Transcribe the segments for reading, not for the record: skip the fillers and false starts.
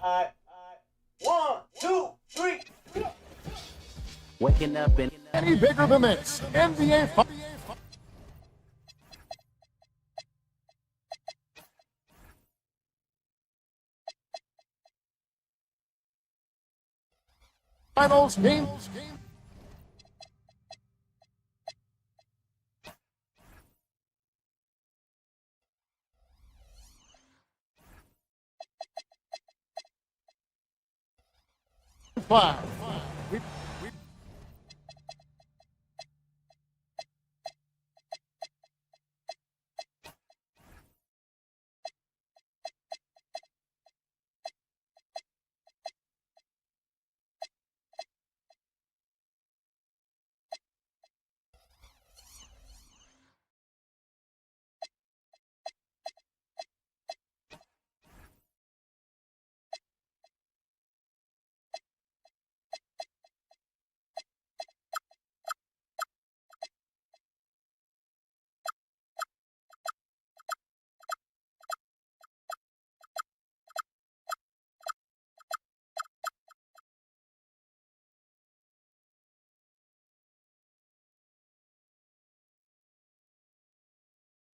One, two, three. Waking up and Any bigger than this? NBA Finals game. Five.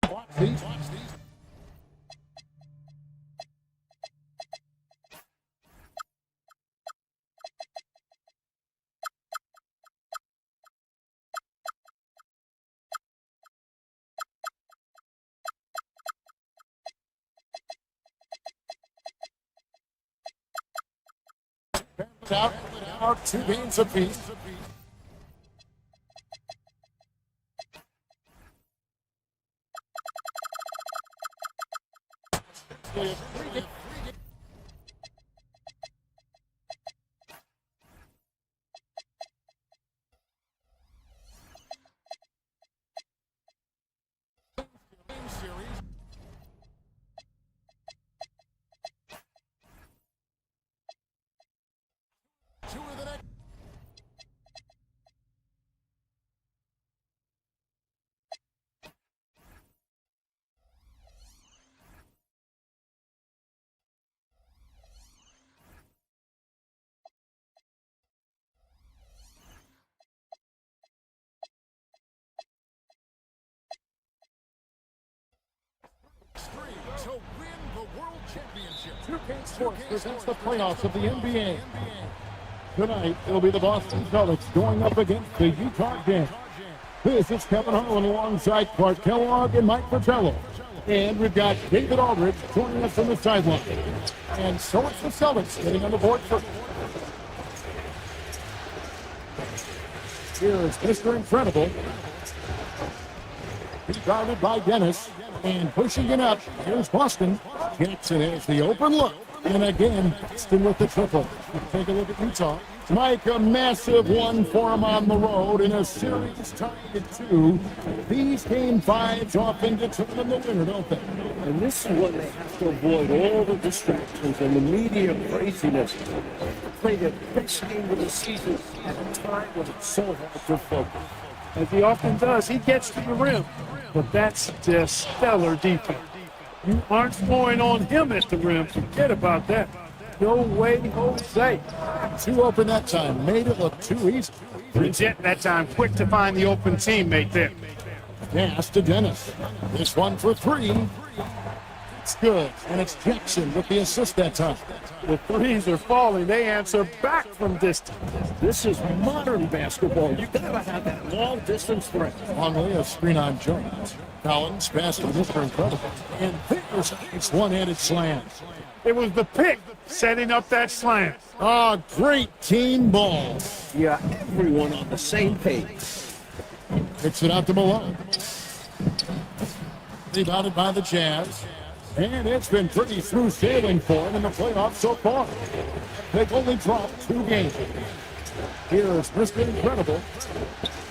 Watch these. Out 2 games apiece. To win the World Championship. 2K Sports presents the playoffs of the NBA. Tonight, it'll be the Boston Celtics going up against the Utah Jazz. This is Kevin Harlan alongside Clark Kellogg and Mike Fratello. And we've got David Aldridge joining us on the sideline. And so it's the Celtics getting on the board first. Here's Mr. Incredible. He's guarded by Dennis. And pushing it up, here's Boston. Jackson has the open look. And again, Boston with the triple. Take a look at Utah. Mike, a massive one for him on the road in a series tied at 2. These game 5s often determine the winner, don't they? And this is when they have to avoid all the distractions and the media craziness. Play the best game of the season at a time when it's so hard to focus. As he often does, he gets to the rim. But that's just stellar defense. You aren't scoring on him at the rim. Forget about that. No way, Jose. 2 open that time. Made it look too easy. Bridget that time, quick to find the open teammate there. Pass to Dennis. This one for 3. It's good. And it's Jackson with the assist that time. The threes are falling. They answer back from distance. This is modern basketball. You gotta have that long distance threat. Longley, a screen on Jones. Collins pass to Mr. Incredible. And there's a nice one-handed slam. It was the pick setting up that slam. Oh, great team ball. Yeah, everyone on the same page. Kicks it out to Malone. Rebounded by the Jazz. And it's been pretty smooth sailing for them in the playoffs so far. They've only dropped 2 games. Here's Mr. Incredible.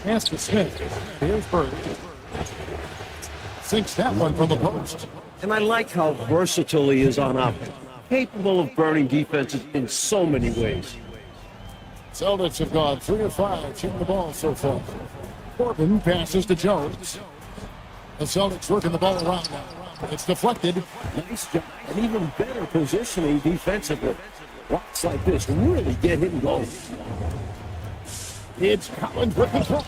Pass to Smith. Here's Bird. Sinks that one from the post. And I like how versatile he is on offense. Capable of burning defenses in so many ways. Celtics have gone 3 of 5 shooting the ball so far. Corbin passes to Jones. The Celtics working the ball around now. It's deflected. Nice job. And even better positioning defensively. Blocks like this really get him going. It's Collins with the throw.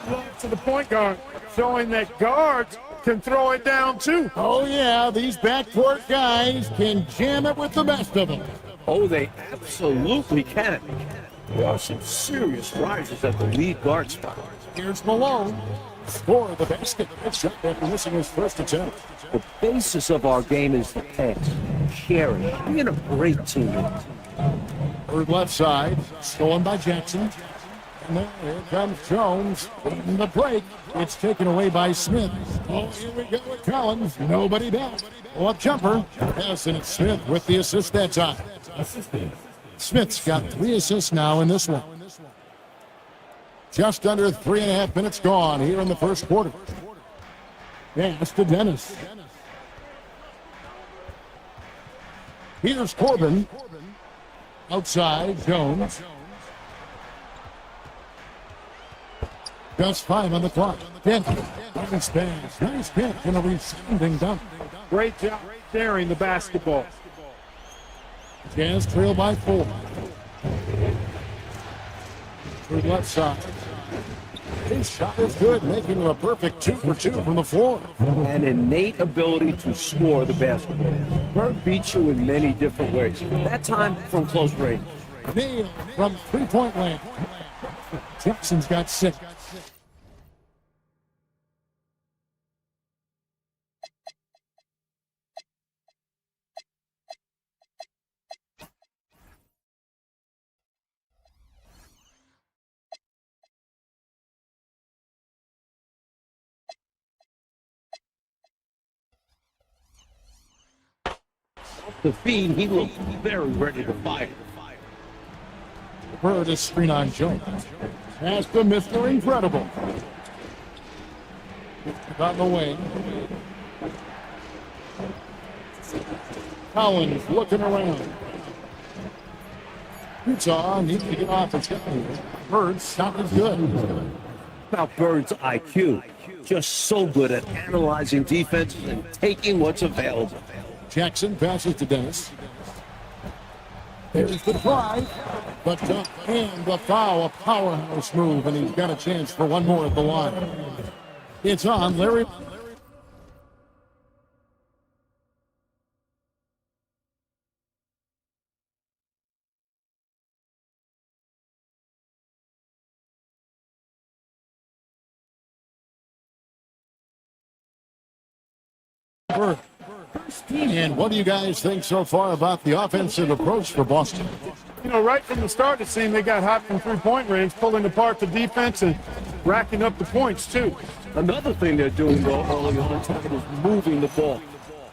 Love to the point guard, showing that guards can throw it down too. Oh, yeah, these backcourt guys can jam it with the best of them. Oh, they absolutely can. There are some serious rises at the lead guard spot. Here's Malone. Score the basket. Good shot after missing his first attempt. The basis of our game is the pass, sharing, being a great teammate. Third left side, stolen by Jackson. And then here comes Jones. In the break, it's taken away by Smith. Oh, here we go with Collins. Nobody back. Oh, up jumper. Yes, and it's Smith with the assist that time. Smith's got 3 assists now in this one. Just under 3.5 minutes gone here in the first quarter. Pass to Dennis. Here's Corbin. Outside, Jones. Just 5 on the clock. Dennis. Nice pass. Nice catch and a resounding dunk. Great job sharing the basketball. Jazz trail by 4. Through left side. His shot is good, making him a perfect 2 for 2 from the floor. An innate ability to score the basketball. Bird beats you in many different ways. That time from close range. Neal from 3-point land. Jackson's got 6. The feed, he looked very ready to fire. Bird is screen on Jones. Pass to Mr. Incredible. On the wing. Collins looking around. Utah needs to get off his head. Bird's shot is good. About Bird's IQ. Just so good at analyzing defense and taking what's available. Jackson passes to Dennis. There's the try. But and the foul, a powerhouse move, and he's got a chance for one more at the line. It's on Larry. Bird. And what do you guys think so far about the offensive approach for Boston? You know, right from the start, it seemed they got hot from 3-point range, pulling apart the defense and racking up the points, too. Another thing they're doing, though, early on is moving the ball.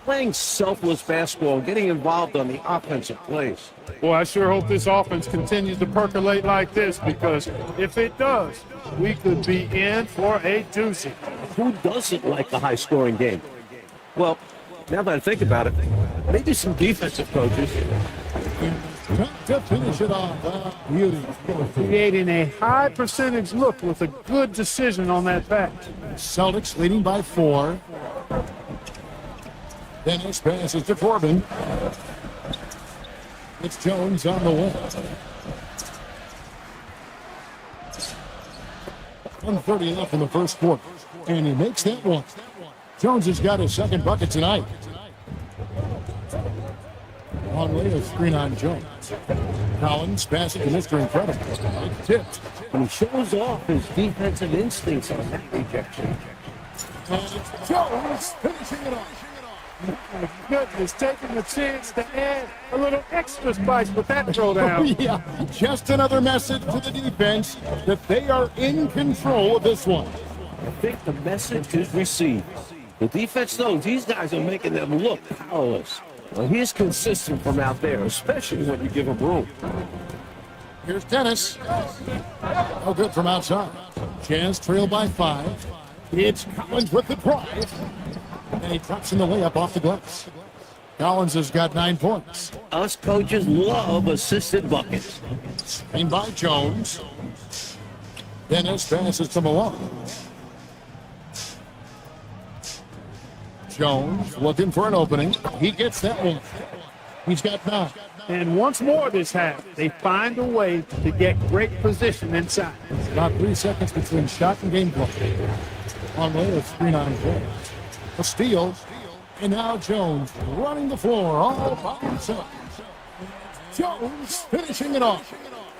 Playing selfless basketball, getting involved on the offensive plays. Boy, I sure hope this offense continues to percolate like this, because if it does, we could be in for a doozy. Who doesn't like a high-scoring game? Well, now that I think about it, maybe some defensive coaches. To finish it off, beauty. Creating a high percentage look with a good decision on that back. Celtics leading by 4. Dennis passes to Corbin. It's Jones on the wing. 1:30 left in the first quarter, and he makes that one. Jones has got his second bucket tonight. Long way of screen on Jones. Collins passing to Mr. Incredible. It's tipped. And he shows off his defensive instincts on that rejection. And it's Jones finishing it off. My goodness, taking the chance to add a little extra spice with that throwdown. Yeah, just another message to the defense that they are in control of this one. I think the message is received. The defense knows these guys are making them look powerless. Well, he's consistent from out there, especially when you give him room. Here's Dennis. No good from outside. Jazz trail by 5. It's Collins with the drive. And he drops in the layup off the glass. Collins has got 9 points. Us coaches love assisted buckets. Screen by Jones. Dennis passes to Malone. Jones looking for an opening. He gets that one. He's got 9. And once more this half, they find a way to get great position inside. About 3 seconds between shot and game clock. Conley is 3-9 points. A steal. And now Jones running the floor all by himself. Jones finishing it off.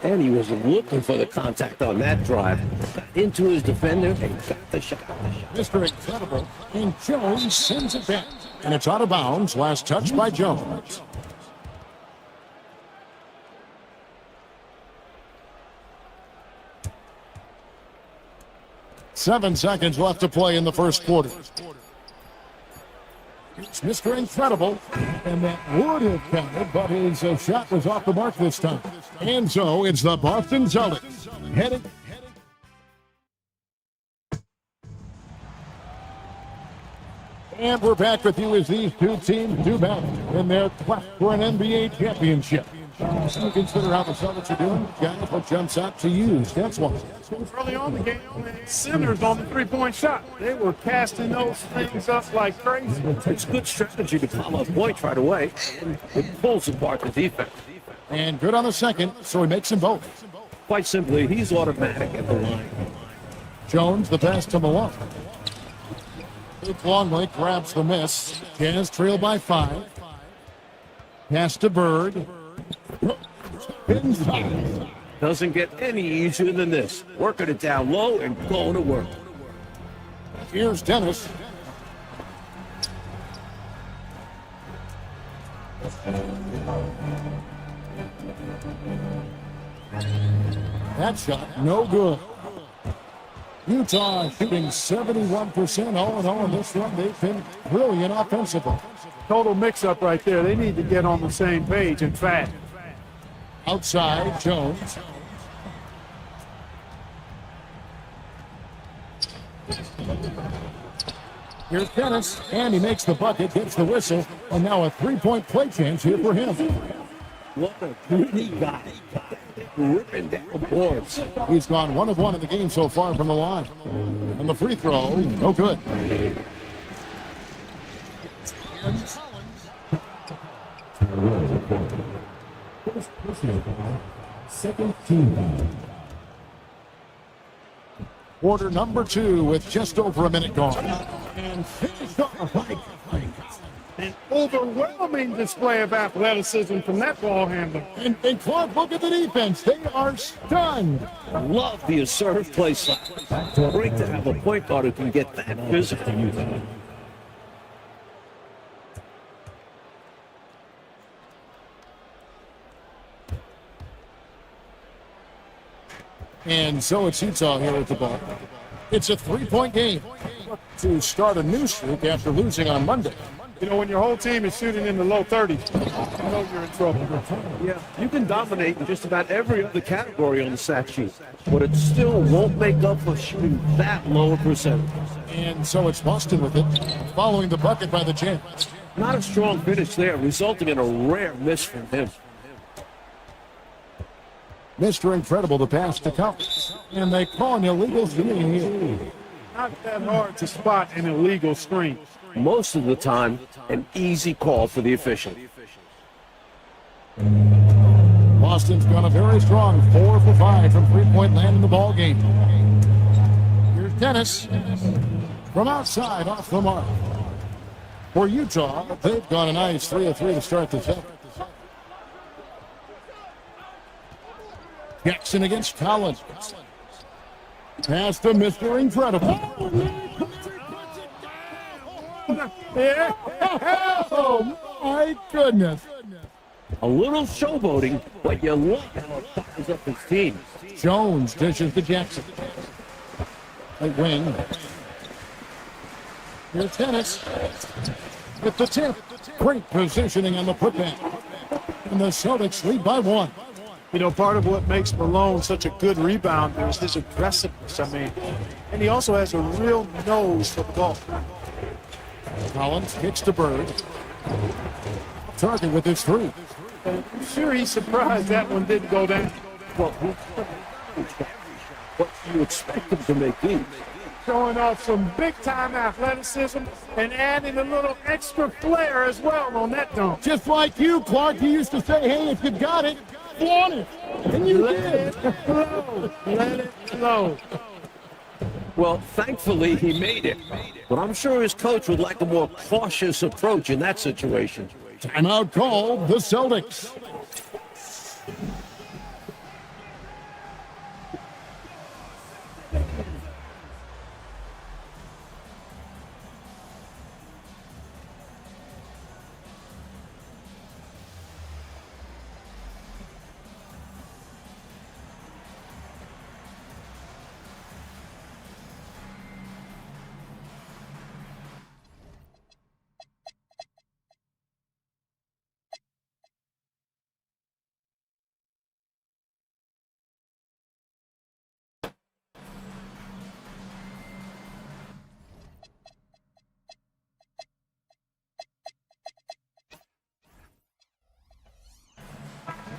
And he was looking for the contact on that drive. Got into his defender and got the shot. Mr. Incredible. And Jones sends it back. And it's out of bounds. Last touch by Jones. Seven seconds left to play in the first quarter. It's Mr. Incredible, and that would have counted, but his shot was off the mark this time. And so it's the Boston Celtics heading. And we're back with you as these two teams do battle in their quest for an NBA championship. So consider how the Celtics are doing. Guys, what jumps out to you? That's one. Early on the game, they had centers on the three-point shot. They were casting those things up like crazy. It's good strategy to follow a point right away. And it pulls apart the defense. And good on the second, so he makes them both. Quite simply, he's automatic at the line. Jones, the pass to Malone. Luke Longley grabs the miss. Jazz trail by 5. Pass to Bird. Inside. Doesn't get any easier than this. Working it down low and going to work. Here's Dennis. That shot, no good. Utah shooting 71% all in all in this one. They've been brilliant offensively. Total mix-up right there. They need to get on the same page and fast. Outside, Jones. Here's Dennis, and he makes the bucket, gets the whistle, and now a three-point play chance here for him. What a pretty guy. Ripping down boards. He's gone 1 of 1 in the game so far from the line. And the free throw, no good. Second team. Quarter number 2 with just over a minute gone. And finished off like An overwhelming display of athleticism from that ball handler. And Clark, look at the defense. They are stunned. Love the assertive play style. Great to have a point guard who can get that physical. And so it's Utah here with the ball. It's a three-point game to start a new streak after losing on Monday. You know, when your whole team is shooting in the low 30s, you know you're in trouble. Yeah, you can dominate in just about every other category on the stat sheet, but it still won't make up for shooting that low a percentage. And so it's Boston with it, following the bucket by the Jazz. Not a strong finish there, resulting in a rare miss from him. Mr. Incredible, the pass to Collins. And they call an illegal screen here. Not that hard to spot an illegal screen. Most of the time, an easy call for the official. Boston's gone a very strong 4 for 5 from three-point land in the ball game. Here's Dennis from outside off the mark. For Utah, they've gone a nice 3 of 3 to start the second. Jackson against Collins. Pass to Mr. Incredible. Oh, my goodness. A little showboating, but you look how it fires up his team. Jones dishes to Jackson. They win. Here's Dennis with the tip. Great positioning on the putback. And the Celtics lead by 1. You know, part of what makes Malone such a good rebounder is his aggressiveness, and he also has a real nose for the ball. Collins kicks to Bird. Target with his 3. I'm sure he's surprised that one didn't go down. Well, what do you expect him to make these? showing off some big-time athleticism and adding a little extra flair as well on that dunk. Just like you, Clark, you used to say, hey, if you got it, flaunt it. And you Let did. it flow. Let it flow. Well, thankfully he made it. But I'm sure his coach would like a more cautious approach in that situation. Timeout called the Celtics.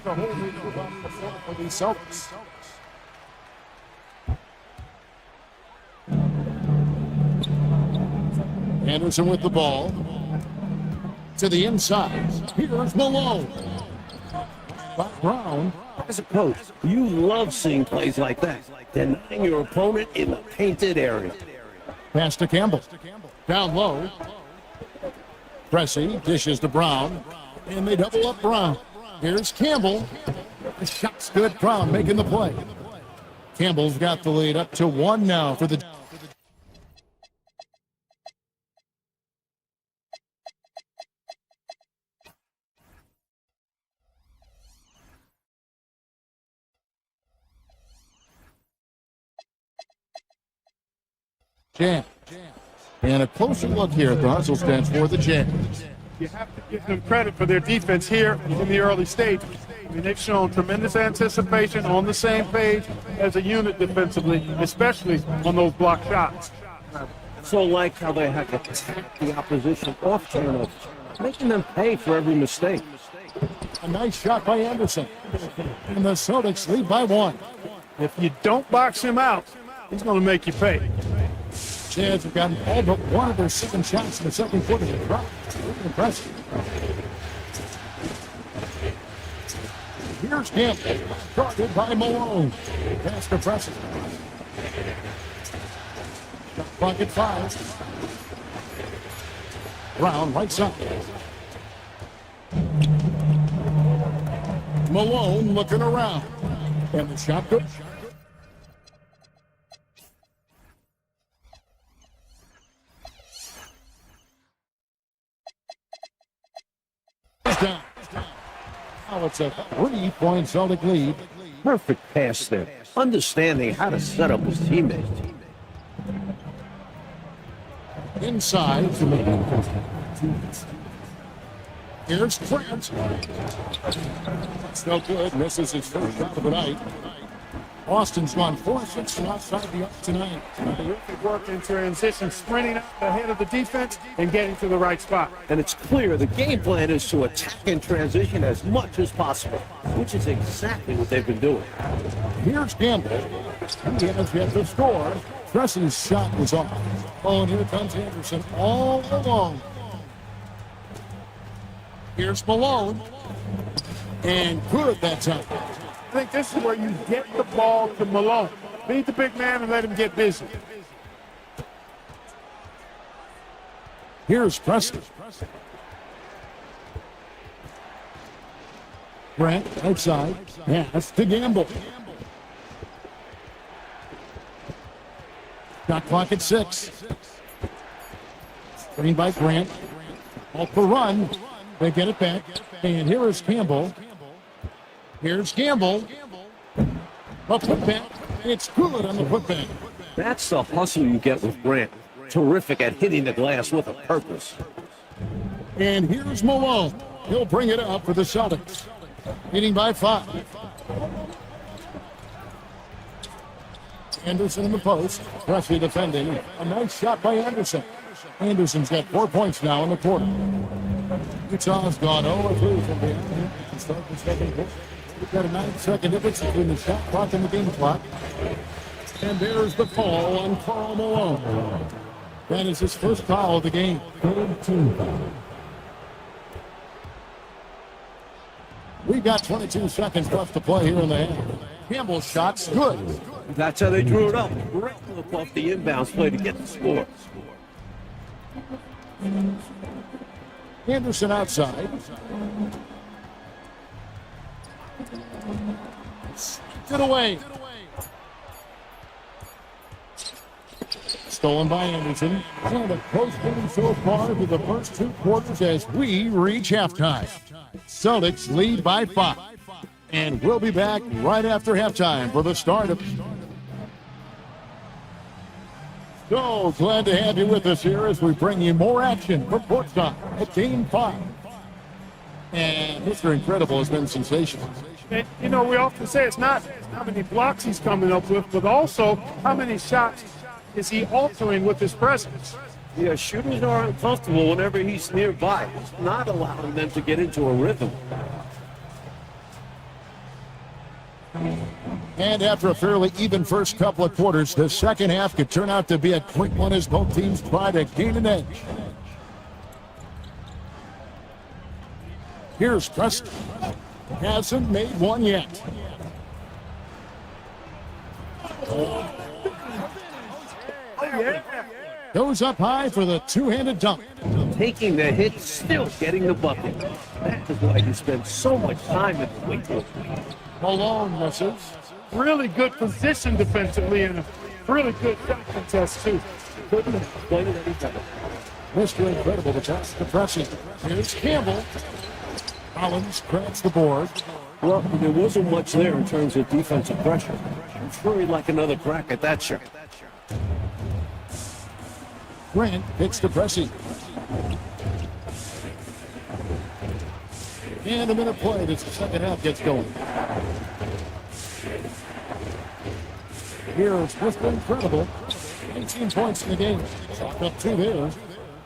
The whole new for the Celtics. Anderson with the ball. To the inside. Here's Malone. By Brown. As a coach, you love seeing plays like that, denying your opponent in the painted area. Pass to Campbell. Down low. Pressey dishes to Brown. And they double up Brown. Here's Campbell. The shot's good. Brown making the play. Campbell's got the lead up to 1 now for the... Jam. And a closer look here at the hustle stance for the Jams. You have to give them credit for their defense here in the early stages. I mean, they've shown tremendous anticipation, on the same page as a unit defensively, especially on those block shots. So like how they have attacked the opposition off turnovers, making them pay for every mistake. A nice shot by Anderson. And the Celtics lead by 1. If you don't box him out, he's going to make you pay. Jazz have gotten all but one of their 7 shots in the second quarter. Really impressive. Here's Campbell, guarded by Malone. Pass to Pressey. Shot clock at 5. Brown, right side. Malone looking around. And the shot good. Down. Now it's a 3-point Celtic lead. Perfect pass there, understanding how to set up his teammates. Inside to make it. Here's Trent. It's no good. Misses his first shot of the night. Austin's gone 4-6 from outside the arc tonight. Terrific work in transition, sprinting up ahead of the defense and getting to the right spot. And it's clear the game plan is to attack in transition as much as possible, which is exactly what they've been doing. Here's Campbell. He has yet to score. Pressey's shot was off. Oh, and here comes Anderson all alone. Here's Malone. And good that time. I think this is where you get the ball to Malone. Beat the big man and let him get busy. Here's Pressey. Grant outside. Yeah, that's to Gamble. Shot clock at 6. Screen by Grant. Off the run. They get it back. And here is Campbell. Here's Gamble. A putback. It's good on the putback. That's the hustle you get with Grant. Terrific at hitting the glass with a purpose. And here's Malone. He'll bring it up for the Celtics. Leading by 5. Anderson in the post. Pressey defending. A nice shot by Anderson. Anderson's got 4 points now in the quarter. Utah's gone 0-3 from behind. Start the second quarter. We've got a 9-second difference between the shot clock and the game clock. And there's the call on Karl Malone. That is his first foul of the game. Third team foul. We've got 22 seconds left to play here in the half. Campbell's shot's good. That's how they drew it up. Great look off the inbounds play to get the score. Anderson outside. Get away. Stolen by Anderson. And a close game so far through the first two quarters as we reach halftime. Celtics lead by 5. And we'll be back right after halftime for the start of... So glad to have you with us here as we bring you more action for courtside at Game 5. And Mr. Incredible has been sensational. And, you know, we often say it's not how many blocks he's coming up with, but also how many shots is he altering with his presence. Yeah, shooters are uncomfortable whenever he's nearby. He's not allowing them to get into a rhythm. And after a fairly even first couple of quarters, the second half could turn out to be a quick one as both teams try to gain an edge. Here's Preston. Hasn't made one yet. Goes up high for the two-handed dunk. Taking the hit, still getting the bucket. That is why you spend so much time in the weight room. Malone misses. Really good position defensively and a really good shot contest, too. Couldn't have played it any better. Mr. Incredible, the chance to press it. Here's Campbell. Collins grabs the board. Well, there wasn't much there in terms of defensive pressure. I'm sure he'd like another crack at that shot. Grant hits the pressing. And a minute played as the second half gets going. Here's Mr. Incredible. 18 points in the game. Chalk up 2 there.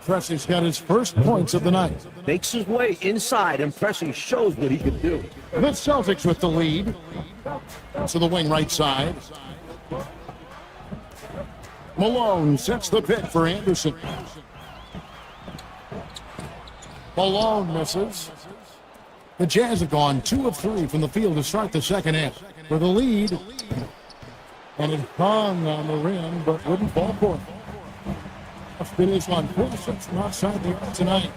Pressing's got his first points of the night. Makes his way inside, and Pressing shows what he can do. The Celtics with the lead. To the wing right side. Malone sets the pick for Anderson. Malone misses. The Jazz have gone 2 of 3 from the field to start the second half. For the lead. And it hung on the rim, but wouldn't fall for it. A finish on 46 from outside the arc tonight.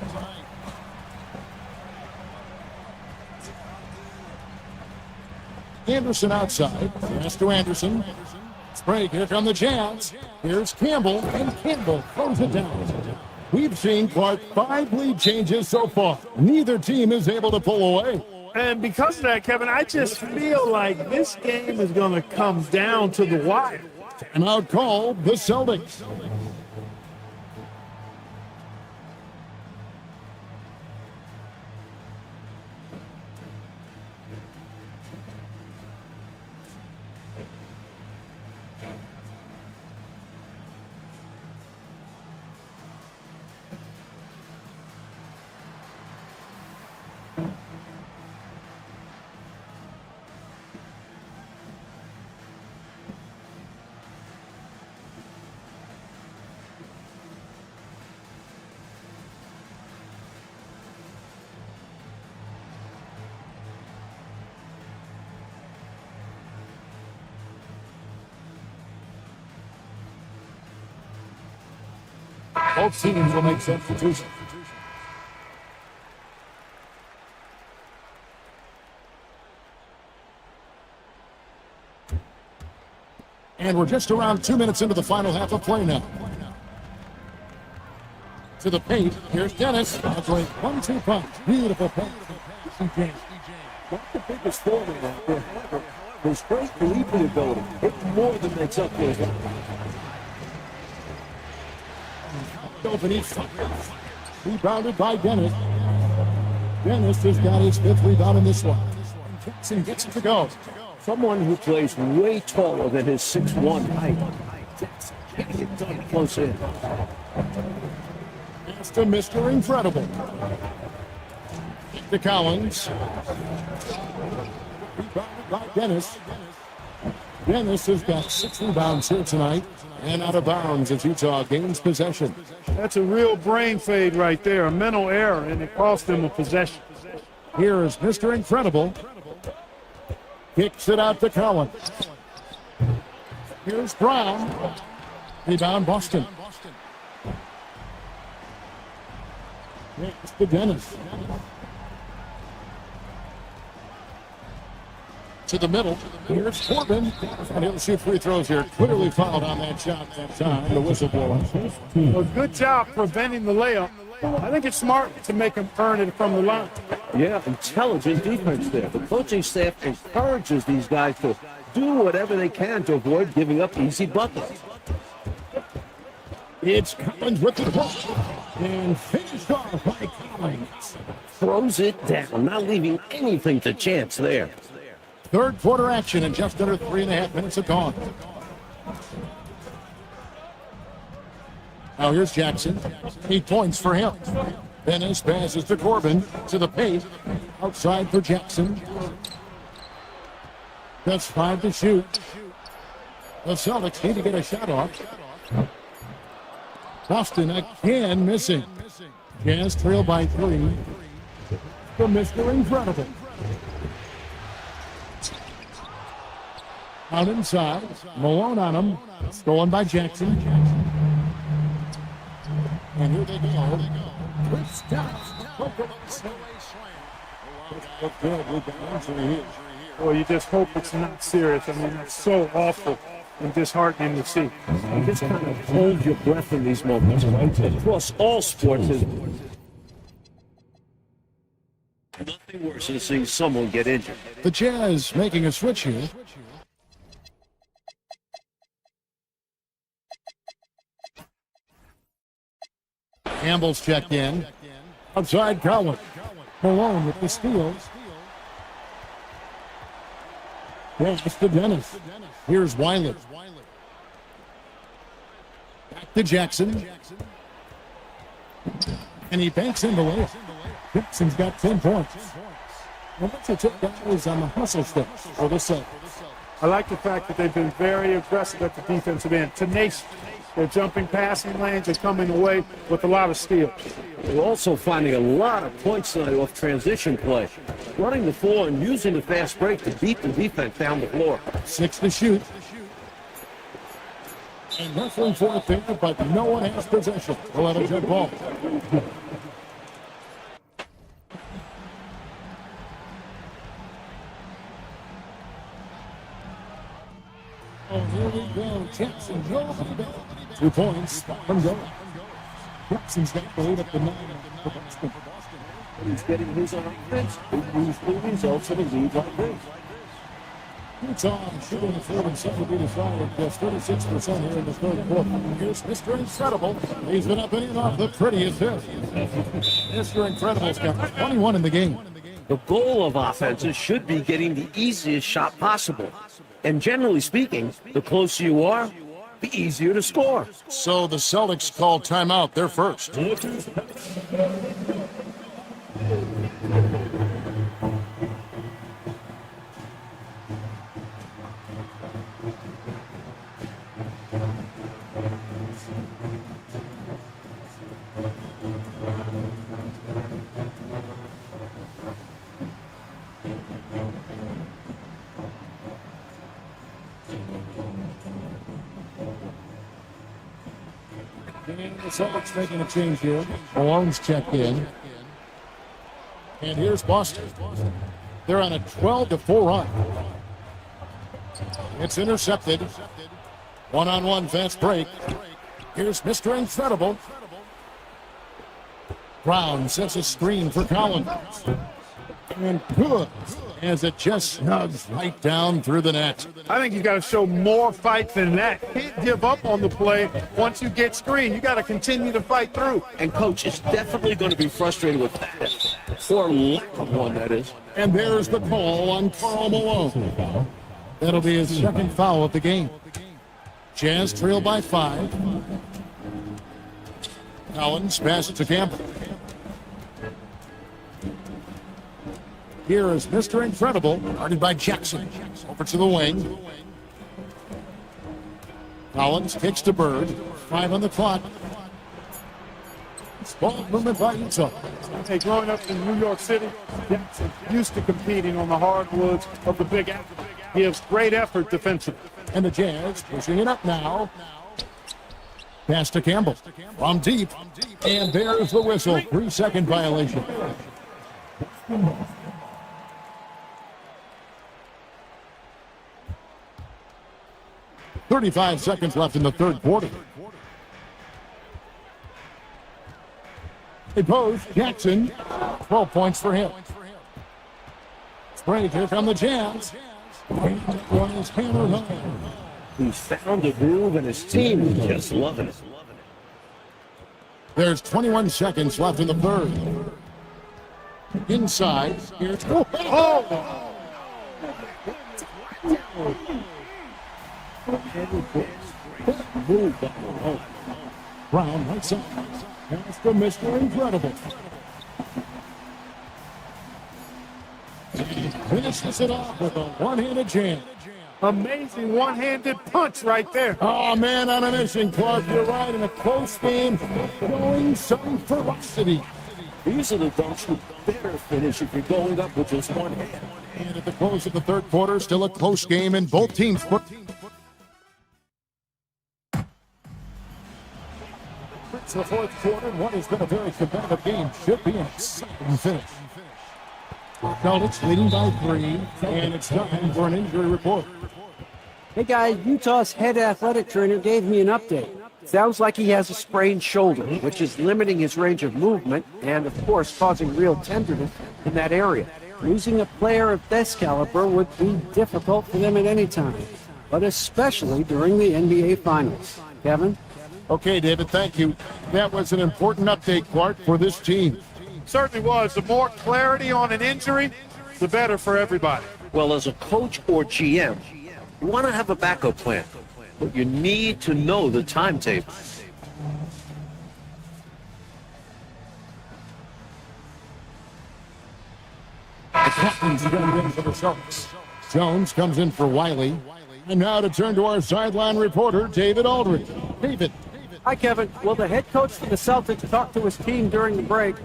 Anderson outside. Pass to Anderson. Break, here come the Jazz. Here's Campbell, and Campbell throws it down. We've seen quite 5 lead changes so far. Neither team is able to pull away. And because of that, Kevin, I just feel like this game is going to come down to the wire. Timeout called the Celtics. Both teams will make substitutions. And we're just around 2 minutes into the final half of play now. To the paint, here's Dennis. That's a 1-2 punch. Beautiful punch. Not the biggest forward out there. His great leaping ability. It more than makes up for his Open each side. Rebounded by Dennis. Dennis has got his 5th rebound in this one. Jackson gets it to go. Someone who plays way taller than his 6'1" height. Jackson can't get done close in. Pass to Mr. Incredible. To Collins. Rebounded by Dennis. Dennis has got 6 rebounds here tonight and out of bounds as Utah gains possession. That's a real brain fade right there, a mental error, and it cost them a possession. Here is Mr. Incredible. Kicks it out to Collins. Here's Brown. Rebound Boston. Next to Dennis. To the middle. Here's Corbin. And he'll shoot free throws here. Clearly fouled on that shot that time. The whistle blower. Well, good job preventing the layup. I think it's smart to make him earn it from the line. Yeah, intelligent defense there. The coaching staff encourages these guys to do whatever they can to avoid giving up easy buckets. It's Collins with the ball. And finished off by Collins. Throws it down, not leaving anything to chance there. Third quarter action and just under 3.5 minutes have gone. Now here's Jackson. 8 points for him. Dennis passes to Corbin to the paint. Outside for Jackson. That's 5 to shoot. The Celtics need to get a shot off. Boston again missing. Jazz trail by 3. For Mr. Incredible. Out inside. Malone on him. Stolen by Jackson. And here they go. Quick stops. Boy, you just hope it's not serious. I mean, that's so awful and disheartening to see. You just kind of hold your breath in these moments. Across all sports, there's nothing worse than seeing someone get injured. The Jazz making a switch here. Campbell's checked in. Outside Collins. Malone with the steals. Pass to Dennis. Here's Wiley. Back to Jackson. And he banks in the layup. Gibson's got 10 points. And what's the tip guys on the hustle steps for the Celtics? I like the fact that they've been very aggressive at the defensive end. Tenacious. They're jumping passing lanes and coming away with a lot of steals. We're also finding a lot of points tonight off transition play. Running the floor and using the fast break to beat the defense down the floor. 6 to shoot. And wrestling for it there, but no one has possession. We'll have a jump ball. Oh, here we go. Jackson goes. 2 points. From goal. Jackson's got the lead up to 9 for Boston. He's getting his offense. It usually results in a lead like this. Utah shooting 47-85, just 36% here in the third quarter. Here's Mr. Incredible. He's been up and in off the prettiest hit. Mr. Incredible's got 21 in the game. The goal of offenses should be getting the easiest shot possible. And generally speaking, the closer you are, the easier to score. So the Celtics call timeout. They're first. And the Celtics making a change here. Malone's checked in. And here's Boston. They're on a 12-4 run. It's intercepted. One-on-one fast break. Here's Mr. Incredible. Brown sets a screen for Collins. And good, as it just snugs right down through the net. I think you got to show more fight than that. Can't give up on the play once you get screened. You got to continue to fight through. And coach is definitely going to be frustrated with that. Or lack of one, that is. And there's the call on Karl Malone. That'll be his second foul of the game. Jazz trail by 5. Collins passes to Campbell. Here is Mr. Incredible, guarded by Jackson. Over to the wing. Collins kicks to Bird. 5 on the clock. Ball movement by Utah. Hey, growing up in New York City, Jackson used to competing on the hardwoods of the Big Apple. Gives great effort defensively. And the Jazz pushing it up now. Pass to Campbell. From deep. And there's the whistle. 3-second violation. "35 seconds left in the third quarter. They pose Jackson. 12 points for him. Sprague here from the Jazz. And that one is hammered home. He's found a groove, and his team is just loving it. There's 21 seconds left in the third. Inside. Here's Brown right side. That's the Mr. Incredible. Finishes it off with a one-handed jam. Amazing one-handed punch right there. Oh, man, on a mission, Clark. You're right. In a close game, showing some ferocity. These are the dunks you better finish if you're going up with just one hand. And at the close of the third quarter, still a close game, and both teams put. It's the fourth quarter. What has been a very competitive game. Should be an exciting finish. Celtics leading by 3, and it's time for an injury report. Hey guys, Utah's head athletic trainer gave me an update. Sounds like he has a sprained shoulder, which is limiting his range of movement and, of course, causing real tenderness in that area. Losing a player of this caliber would be difficult for them at any time, but especially during the NBA Finals. Kevin? Okay, David, thank you. That was an important update, Clark, for this team. Certainly was. The more clarity on an injury, the better for everybody. Well, as a coach or GM, you want to have a backup plan, but you need to know the timetable. The captain's going in for the Celtics. Jones comes in for Wiley. And now to turn to our sideline reporter, David Aldridge. David. Hi, Kevin. Well, the head coach for the Celtics talked to his team during the break.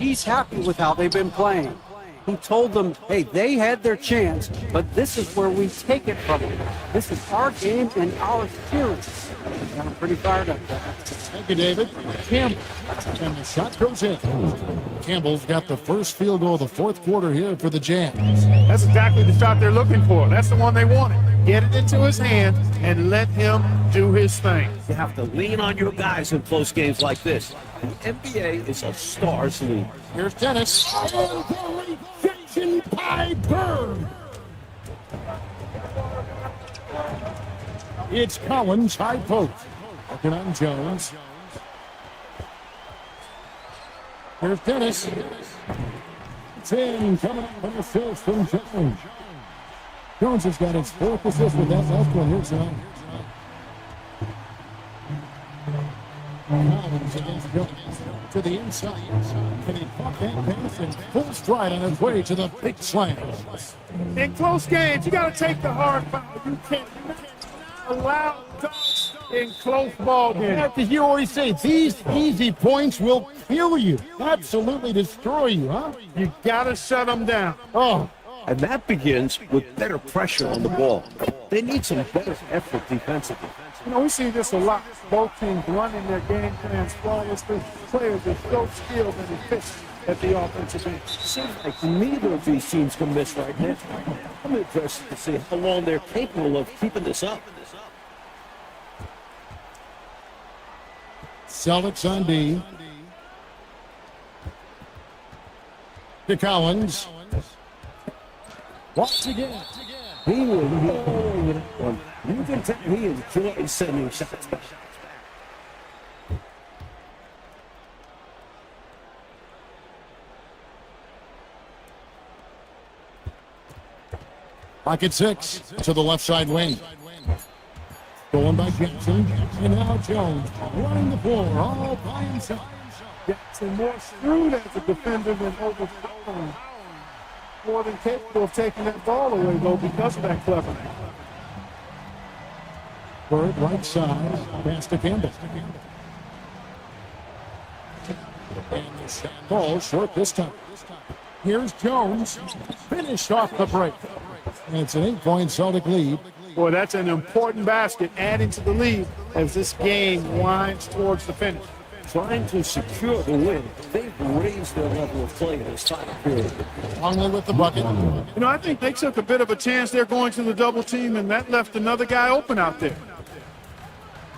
He's happy with how they've been playing. He told them, hey, they had their chance, but this is where we take it from them. This is our game and our series. I'm pretty fired up. Thank you, David. Campbell. And the shot goes in. Campbell's got the first field goal of the fourth quarter here for the Jazz. That's exactly the shot they're looking for. That's the one they wanted. Get it into his hand and let him do his thing. You have to lean on your guys in close games like this. The NBA is a stars league. Here's Dennis. And the rejection by Bird. It's Collins, high post. Working on Jones. Here's Dennis. It's in. Coming up an assist from Jones. Jones has got his fourth assist with that last one. Here's on. Collins against Jones to the inside. And he caught that pass in full stride on his way to the big slam. In close games, you got to take the hard foul. You can't allow dunks in close ball games. You have to hear what he says. These easy points will kill you. Absolutely destroy you, huh? You got to shut them down. Oh. And that begins with better pressure on the ball. They need some better effort defensively. You know, we see this a lot. Both teams running their game plans flawlessly. Players are so skilled and efficient at the offensive end. Seems like neither of these teams can miss right now. I'm interested to see how long they're capable of keeping this up. Celtics on D. To Collins. Once again. He you can tell he enjoys sending shots back. Pocket 6 to the left side wing. Stolen by Jackson. And now Jones running the floor all by himself. Jackson more shrewd as a defender than overthrown. More than capable of taking that ball away, though, because of that cleverness. Bird right side. Pass to Campbell. And the shot ball short this time. Here's Jones. Finished off the break. And it's an 8-point Celtic lead. Boy, that's an important basket adding to the lead as this game winds towards the finish. Trying to secure the win, they've raised their level of play this time period. Longley with the bucket. You know, I think they took a bit of a chance there going to the double team, and that left another guy open out there.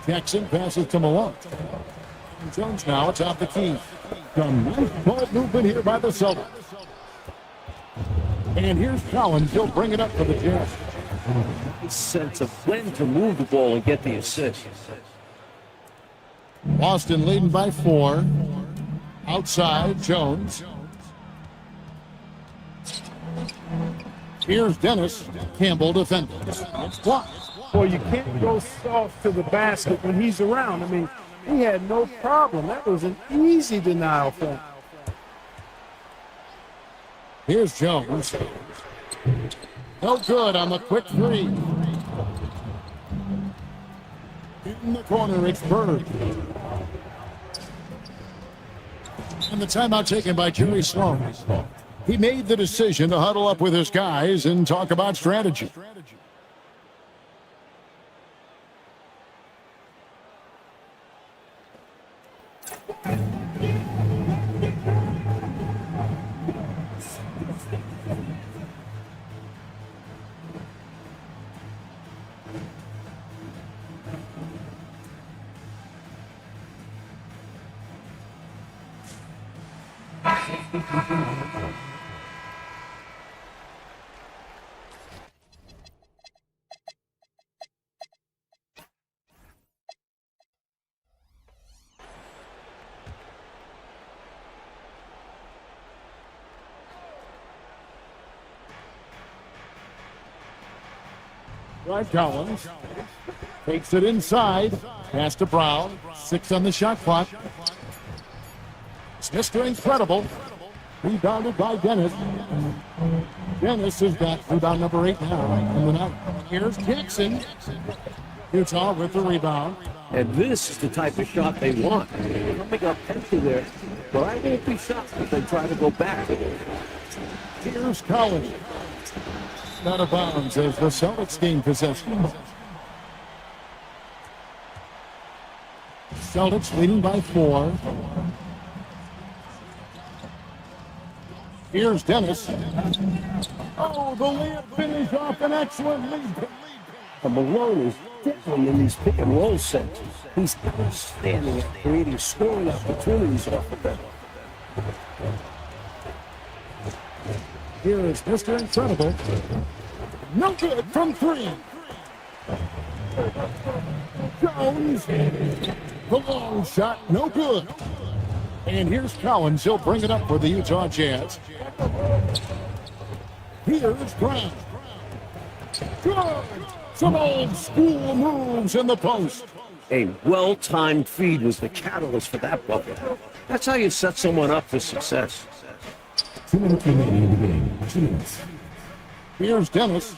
Jackson passes to Malone. Jones now atop the key. Some nice ball movement here by the Celtics. And here's Collins. He'll bring it up for the Jazz. Nice sense of when to move the ball and get the assist. Boston leading by 4. Outside, Jones. Here's Dennis. Campbell defending. It's blocked. Boy, you can't go soft to the basket when he's around. I mean, he had no problem. That was an easy denial for him. Here's Jones. No good on the quick three. In the corner, it's Bird. And the timeout taken by Jerry Sloan. He made the decision to huddle up with his guys and talk about strategy. Right, Collins takes it inside. Pass to Brown. 6 on the shot clock. It's Mr. Incredible. Rebounded by Dennis. Dennis has got rebound number 8 now in the night. Here's Jackson. Utah with the rebound. And this is the type of shot they want. Coming up empty there, but I won't be shocked if they try to go back. Here's Collins. Out of bounds as the Celtics gain possession. Celtics leading by 4. Here's Dennis. Oh, the layup finish off an excellent lead. And Malone is definitely in these pick and roll sets. He's outstanding at creating scoring opportunities off of them. Here is Mr. Incredible. No good from 3. Jones. The long shot, no good. And here's Collins. He'll bring it up for the Utah Jazz. Here's Brown. Good. Some old school moves in the post. A well-timed feed was the catalyst for that bucket. That's how you set someone up for success. 2 minutes remaining in the game. 2 minutes. Here's Dennis.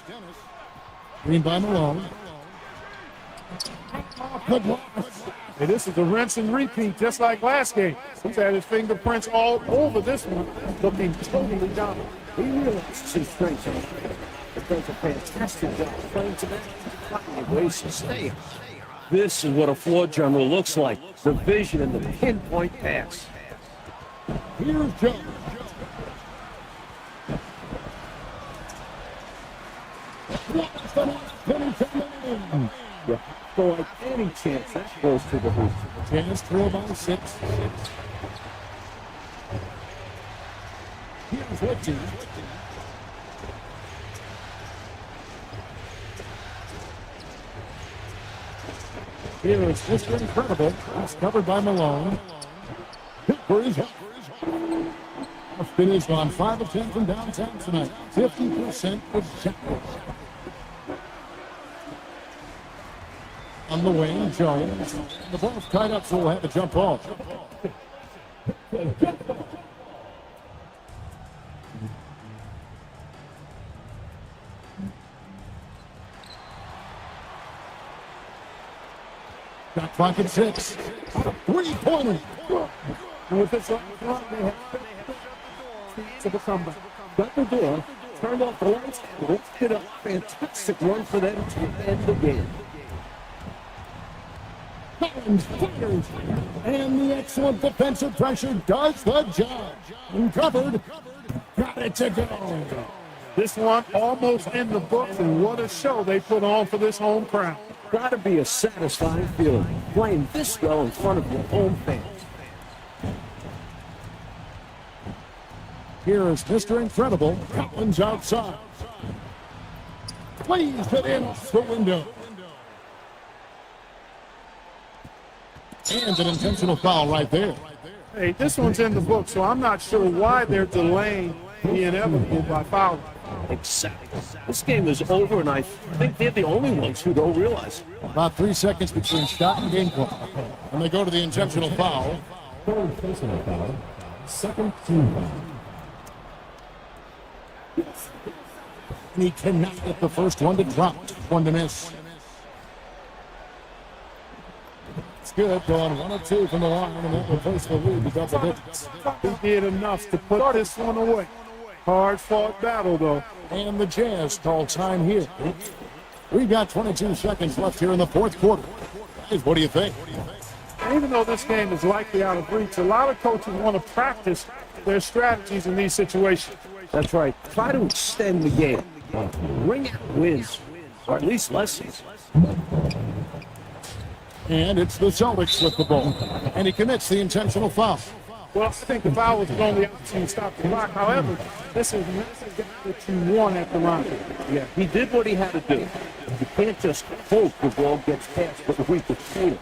Green by Malone. Good block. Hey, this is a rinse and repeat, just like last game. He's had his fingerprints all over this one, looking totally dominant. He realizes his strengths are great, but does a fantastic job playing to them, finding ways to stay. This is what a floor general looks like, the vision and the pinpoint pass. Here's Jones. Yeah, so like any chance that goes to the hoop. Jazz throw by 6. Here's Whitty. Here is Mr. Incredible. He's covered by Malone. Cooper is up. Finished on 5 of 10 from downtown tonight. 50% exactly. On the wing, Jones. The ball's tied up, so we'll have a jump ball. Got clock at 6. Three-pointer. And with this up front, they have to the comeback. Got the door, turned off the lights, lifted up. Fantastic run for them to end the game. Collins fires. And the excellent defensive pressure does the job. Uncovered. Got it to go. This one almost in the books, and what a show they put on for this home crowd. Gotta be a satisfying feeling, playing this well in front of your home fans. Here is Mr. Incredible. Collins outside. Plays it in off the window. And an intentional foul right there. Hey, this one's in the book, so I'm not sure why they're delaying the inevitable by fouling. Exactly. This game is over, and I think they're the only ones who don't realize it. About 3 seconds between shot and game clock. And they go to the intentional foul. Third personal foul. Second team foul. And he cannot get the first one to drop. One to miss. It's good. Going 1 of 2 from the line, and that will place the lead to double digits. He did enough to put this one away. Hard-fought battle, though. And the Jazz call time here. We've got 22 seconds left here in the fourth quarter. Guys, what do you think? Even though this game is likely out of reach, a lot of coaches want to practice their strategies in these situations. That's right. Try to extend the game. Bring out wins, or at least lessons. And it's the Celtics with the ball. And he commits the intentional foul. Well, I think the foul was the only option to stop the clock. However, this is a guy that you want at the line. Yeah, he did what he had to do. You can't just hope the ball gets past the weak defender.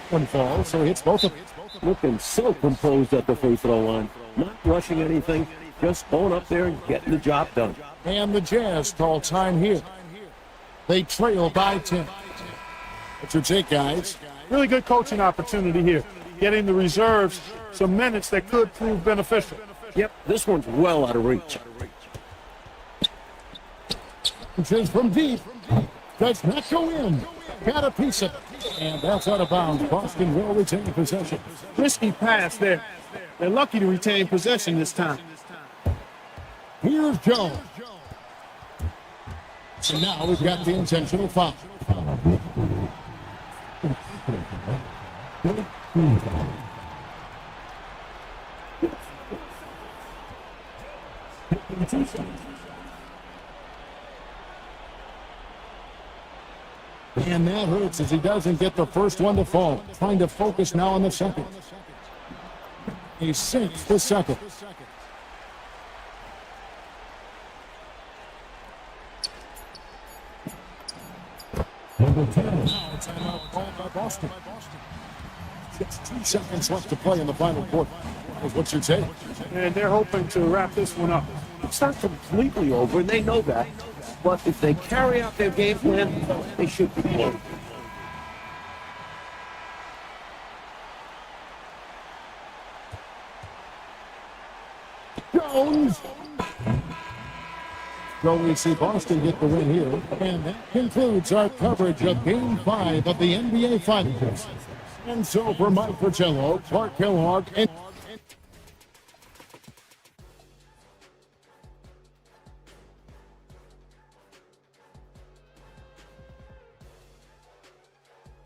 One falls, so he hits both of them. Looking so composed at the free throw line. Not rushing anything, just going up there and getting the job done. And the Jazz call time here. They trail by 10. What's your take, guys? Really good coaching opportunity here. Getting the reserves some minutes that could prove beneficial. Yep, this one's well out of reach. Which is from deep. Does not go in. Got a piece of it. And that's out of bounds. Boston will retain possession. Risky pass there. They're lucky to retain possession this time. Here's Jones. So now we've got the intentional foul. And that hurts as he doesn't get the first one to fall. Trying to focus now on the second. He sinks the second. Number 10. Now it's timeout called by Boston. Just 2 seconds left to play in the final quarter. What's your take? And they're hoping to wrap this one up. It's not completely over, and they know that. But if they carry out their game plan, they should be close. Jones. So we see Boston get the win here. And that concludes our coverage of Game 5 of the NBA Finals. And so for Mike Fratello, Clark Kellogg, and